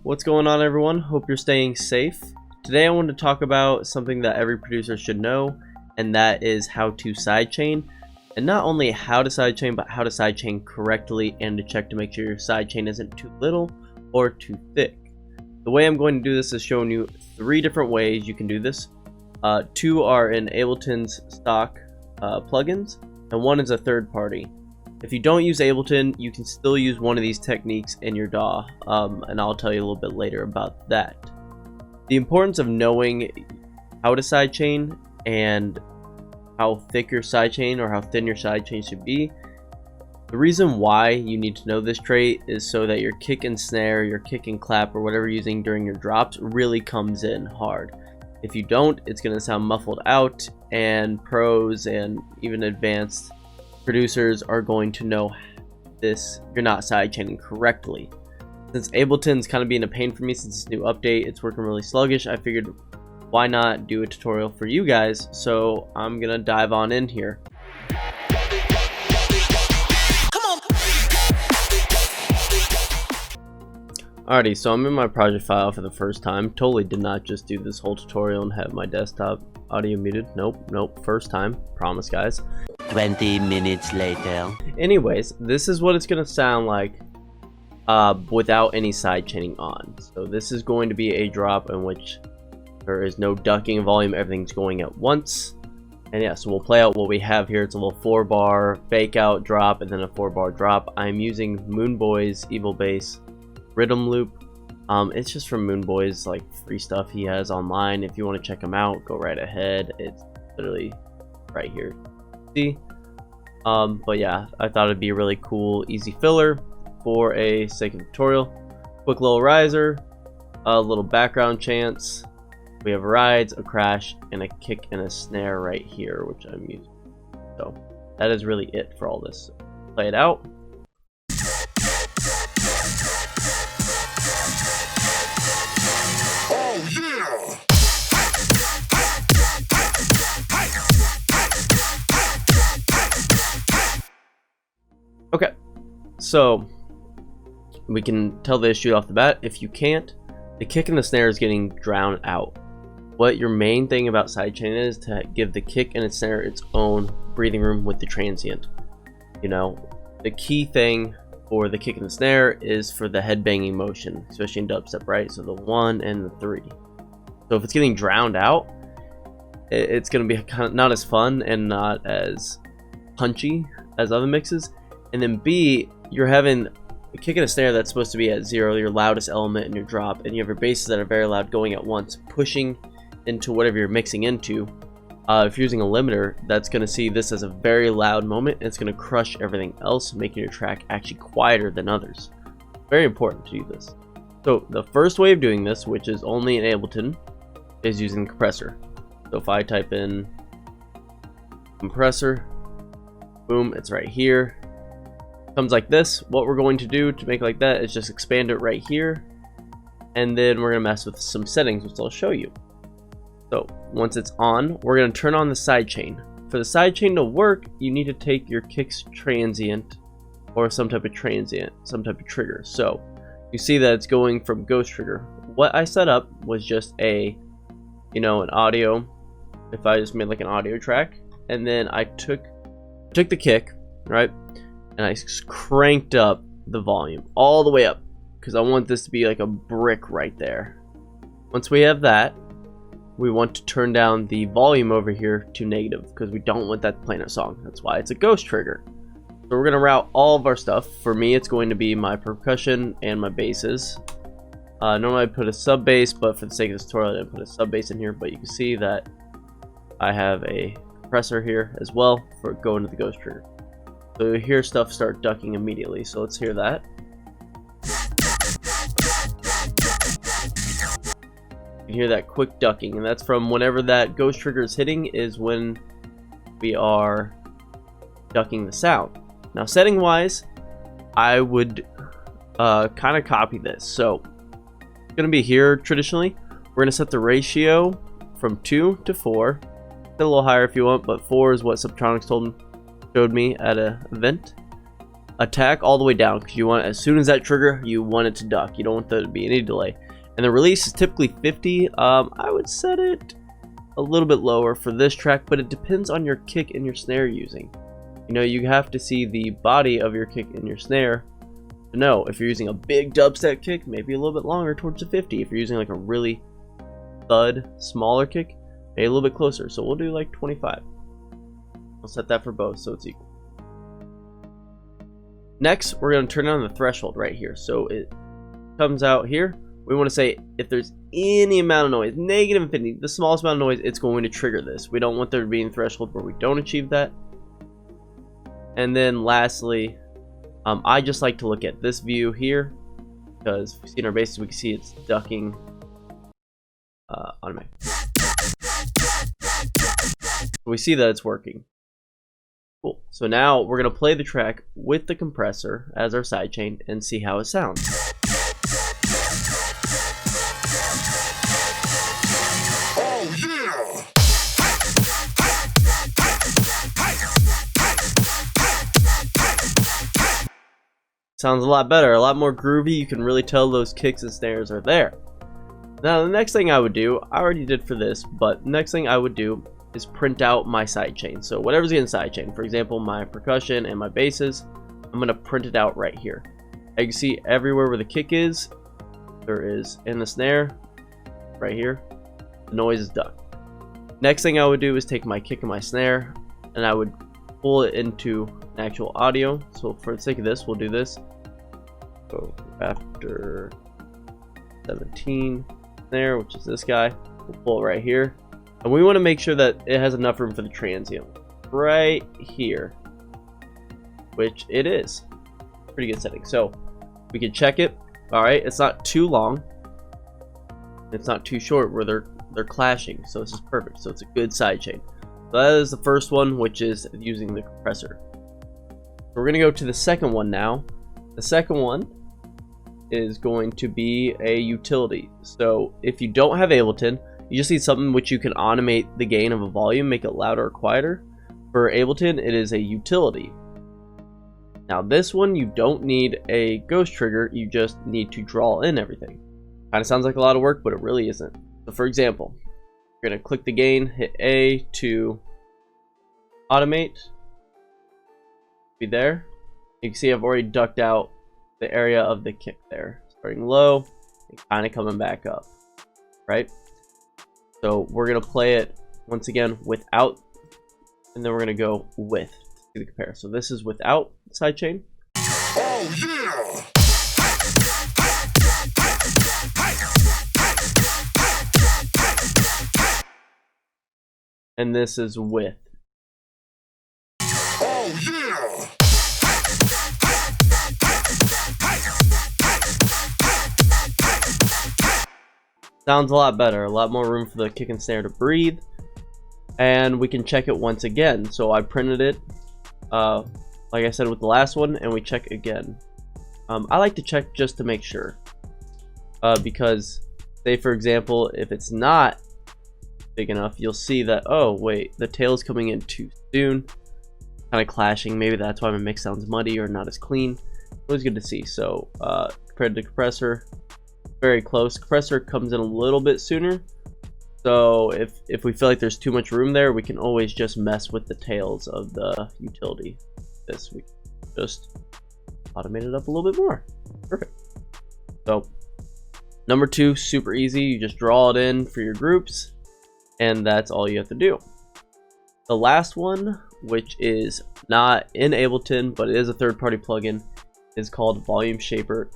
What's going on, everyone? Hope you're staying safe. Today I want to talk about something that every producer should know, and that is how to sidechain. And not only how to sidechain, but how to sidechain correctly and to check to make sure your sidechain isn't too little or too thick. The way I'm going to do this is showing you 3 different ways you can do this. 2 are in Ableton's stock plugins, and 1 is a third party. If you don't use Ableton, you can still use one of these techniques in your DAW, and I'll tell you a little bit later about that. The importance of knowing how to sidechain and how thick your sidechain or how thin your sidechain should be. The reason why you need to know this trait is so that your kick and snare, your kick and clap, or whatever you're using during your drops really comes in hard. If you don't, it's going to sound muffled out, and pros and even advanced producers are going to know this, you're not sidechaining correctly. Since Ableton's kind of being a pain for me since this new update, it's working really sluggish, I figured why not do a tutorial for you guys, so I'm gonna dive on in here. Alrighty, so I'm in my project file for the first time. Totally did not just do this whole tutorial and have my desktop audio muted. Nope, first time, promise guys. 20 minutes later. Anyways, this is what it's gonna sound like without any sidechaining on. So this is going to be a drop in which there is no ducking volume, everything's going at once. And yeah, so we'll play out what we have here. It's a little 4-bar fake out drop and then a 4-bar drop. I'm using Moonboy's Evil Bass rhythm loop. It's just from Moonboy's like free stuff he has online. If you want to check him out, go right ahead. It's literally right here. See? But yeah, I thought it'd be a really cool, easy filler for a sake of tutorial. Quick little riser, a little background chants. We have rides, a crash, and a kick and a snare right here, which I'm using. So that is really it for all this. Play it out. Okay, so we can tell the issue off the bat. If you can't, the kick and the snare is getting drowned out. What your main thing about sidechain is to give the kick and the snare its own breathing room with the transient. You know, the key thing for the kick and the snare is for the head banging motion, especially in dubstep, right? So the 1 and the 3. So if it's getting drowned out, it's going to be kind of not as fun and not as punchy as other mixes. And then B, you're having a kick and a snare that's supposed to be at 0, your loudest element in your drop, and you have your basses that are very loud going at once, pushing into whatever you're mixing into. If you're using a limiter, that's going to see this as a very loud moment, and it's going to crush everything else, making your track actually quieter than others. Very important to do this. So the first way of doing this, which is only in Ableton, is using the compressor. So if I type in compressor, boom, it's right here. Comes like this. What we're going to do to make it like that is just expand it right here, and then we're going to mess with some settings, which I'll show you. So once it's on, we're going to turn on the sidechain. For the sidechain to work, you need to take your kick's transient or some type of transient, some type of trigger. So you see that it's going from ghost trigger. What I set up was just an audio. If I just made like an audio track, and then I took the kick, right? And I cranked up the volume all the way up because I want this to be like a brick right there. Once we have that, we want to turn down the volume over here to negative because we don't want that playing a song. That's why it's a ghost trigger. So we're going to route all of our stuff. For me, it's going to be my percussion and my basses. Normally I put a sub bass, but for the sake of this tutorial I didn't put a sub bass in here, but you can see that I have a compressor here as well for going to the ghost trigger. So you hear stuff start ducking immediately, so let's hear that. You hear that quick ducking, and that's from whenever that ghost trigger is hitting is when we are ducking the sound. Now setting wise, I would kind of copy this. So it's going to be here traditionally. We're going to set the ratio from 2 to 4. A little higher if you want, but 4 is what Subtronics showed me at an event. attack all the way down, because you want, as soon as that trigger, you want it to duck. You don't want there to be any delay. And the release is typically 50. I would set it a little bit lower for this track, but it depends on your kick and your snare you're using. You know, you have to see the body of your kick and your snare to know. If you're using a big dubstep kick, maybe a little bit longer towards the 50. If you're using like a really thud, smaller kick, maybe a little bit closer. So we'll do like 25. I'll set that for both so it's equal. Next, we're going to turn on the threshold right here. So it comes out here. We want to say if there's any amount of noise, negative infinity, the smallest amount of noise, it's going to trigger this. We don't want there to be a threshold where we don't achieve that. And then lastly, I just like to look at this view here, because if we see in our bases, we can see it's ducking automatic. We see that it's working. Cool. So now we're going to play the track with the compressor as our sidechain and see how it sounds. Sounds a lot better, a lot more groovy. You can really tell those kicks and snares are there. Now the next thing I would do, I already did for this, but the next thing I would do is print out my sidechain. So whatever's in sidechain, for example, my percussion and my basses, I'm going to print it out right here. As you can see, everywhere where the kick is, there is in the snare, right here, the noise is ducked. Next thing I would do is take my kick and my snare, and I would pull it into an actual audio. So for the sake of this, we'll do this. So after 17 snare, which is this guy, we'll pull it right here. And we want to make sure that it has enough room for the transient right here, which it is. Pretty good setting. So we can check it. All right, it's not too long. It's not too short where they're clashing. So this is perfect. So it's a good sidechain. So that is the first one, which is using the compressor. We're going to go to the second one now. The second one is going to be a utility. So if you don't have Ableton, you just need something which you can automate the gain of a volume, make it louder or quieter. For Ableton, it is a utility. Now this one, you don't need a ghost trigger, you just need to draw in everything. Kind of sounds like a lot of work, but it really isn't. So for example, you're going to click the gain, hit A to automate. Be there. You can see I've already ducked out the area of the kick there. Starting low and kind of coming back up. Right? So we're going to play it once again without, and then we're going to go with to see the compare. So this is without sidechain. Oh yeah! And this is with. Oh yeah! Sounds a lot better, a lot more room for the kick and snare to breathe. And we can check it once again. So I printed it, like I said with the last one, and we check again. I like to check just to make sure. Because, say for example, if it's not big enough, you'll see that, oh wait, the tail's coming in too soon. Kind of clashing. Maybe that's why my mix sounds muddy or not as clean. Always good to see. So compared to compressor, very close. Compressor comes in a little bit sooner. So if we feel like there's too much room there, we can always just mess with the tails of the utility. This we just automate it up a little bit more. Perfect. So number 2, super easy. You just draw it in for your groups, and that's all you have to do. The last one, which is not in Ableton, but it is a third-party plugin, is called Volumeshaper,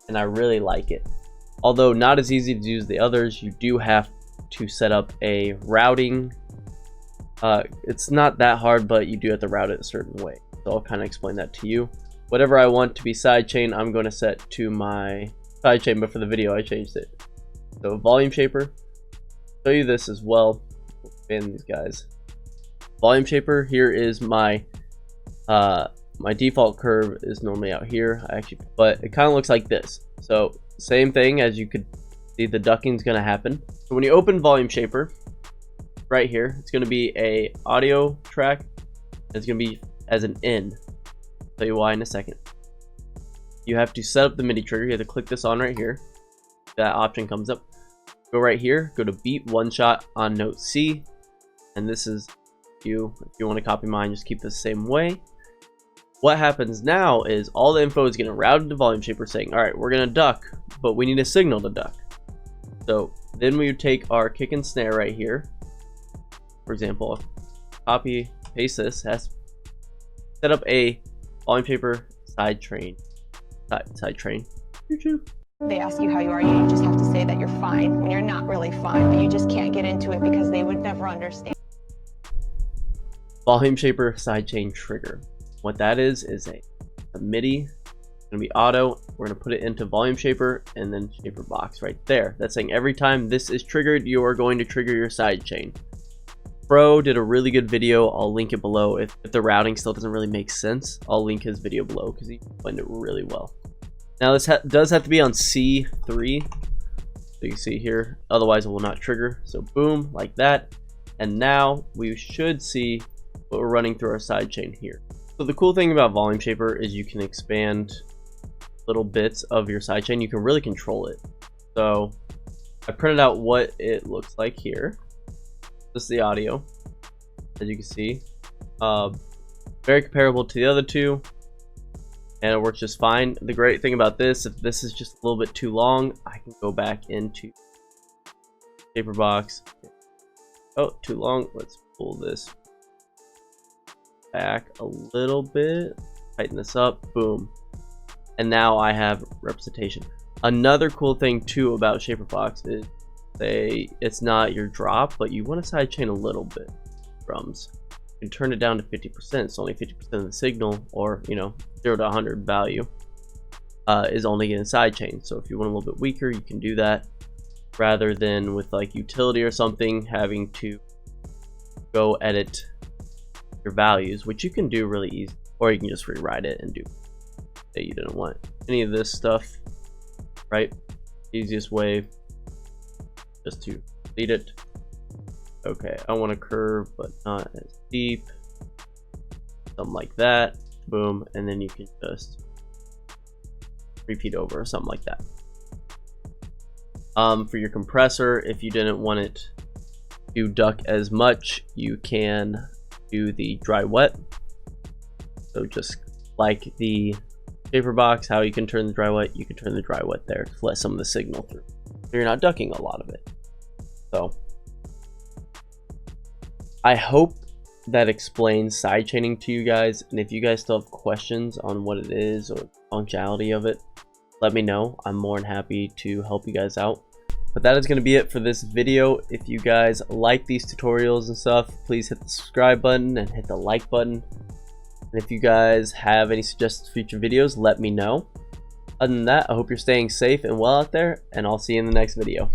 and I really like it. Although not as easy to use as the others, you do have to set up a routing. It's not that hard, but you do have to route it a certain way. So I'll kind of explain that to you. Whatever I want to be sidechain, I'm going to set to my sidechain, but for the video I changed it. So Volumeshaper, show you this as well. Expand these guys. Volumeshaper, here is my my default curve is normally out here, but it kind of looks like this. So same thing, as you could see, the ducking is going to happen. So when you open Volumeshaper, right here, it's going to be a audio track. It's going to be as an in. tell you why in a second. You have to set up the MIDI trigger. You have to click this on right here. That option comes up. Go right here, go to beat one shot on note C, and this is if you want to copy mine, just keep this the same way. What happens now is all the info is getting routed to Volumeshaper saying, all right, we're gonna duck, but we need a signal to duck. So then we would take our kick and snare right here. For example, copy, paste this, set up a Volumeshaper side train. They ask you how you are, you just have to say that you're fine when you're not really fine, but you just can't get into it because they would never understand. Volumeshaper sidechain trigger. What that is a MIDI. It's gonna be auto. We're gonna put it into Volumeshaper and then shaper box right there. That's saying every time this is triggered, you are going to trigger your sidechain. Pro did a really good video. I'll link it below. If the routing still doesn't really make sense, I'll link his video below because he explained it really well. Now this does have to be on C3, so you can see here, otherwise it will not trigger. So boom, like that, and now we should see what we're running through our sidechain here. So the cool thing about Volumeshaper is you can expand little bits of your sidechain. You can really control it. So I printed out what it looks like here. This is the audio, as you can see. Very comparable to the other two. And it works just fine. The great thing about this, if this is just a little bit too long, I can go back into shaper box. Oh, too long. Let's pull this back a little bit, tighten this up, boom. And now I have representation. Another cool thing too about shaper box is, say it's not your drop, but you want to sidechain a little bit. Drums. You can turn it down to 50%. It's only 50% of the signal, or 0 to 100 value is only getting sidechain. So if you want a little bit weaker, you can do that, rather than with like utility or something having to go edit your values, which you can do really easy, or you can just rewrite it and do that you didn't want any of this stuff, right? Easiest way just to delete it. Okay, I want a curve but not as deep, something like that, boom, and then you can just repeat over or something like that. For your compressor, if you didn't want it to duck as much, you can do the dry wet. So just like the shaper box, how you can turn the dry wet, you can turn the dry wet there to let some of the signal through, so you're not ducking a lot of it. So I hope that explains sidechaining to you guys, and if you guys still have questions on what it is or functionality of it, let me know. I'm more than happy to help you guys out. But that is going to be it for this video. If you guys like these tutorials and stuff, please hit the subscribe button and hit the like button. And if you guys have any suggested future videos, let me know. Other than that, I hope you're staying safe and well out there, and I'll see you in the next video.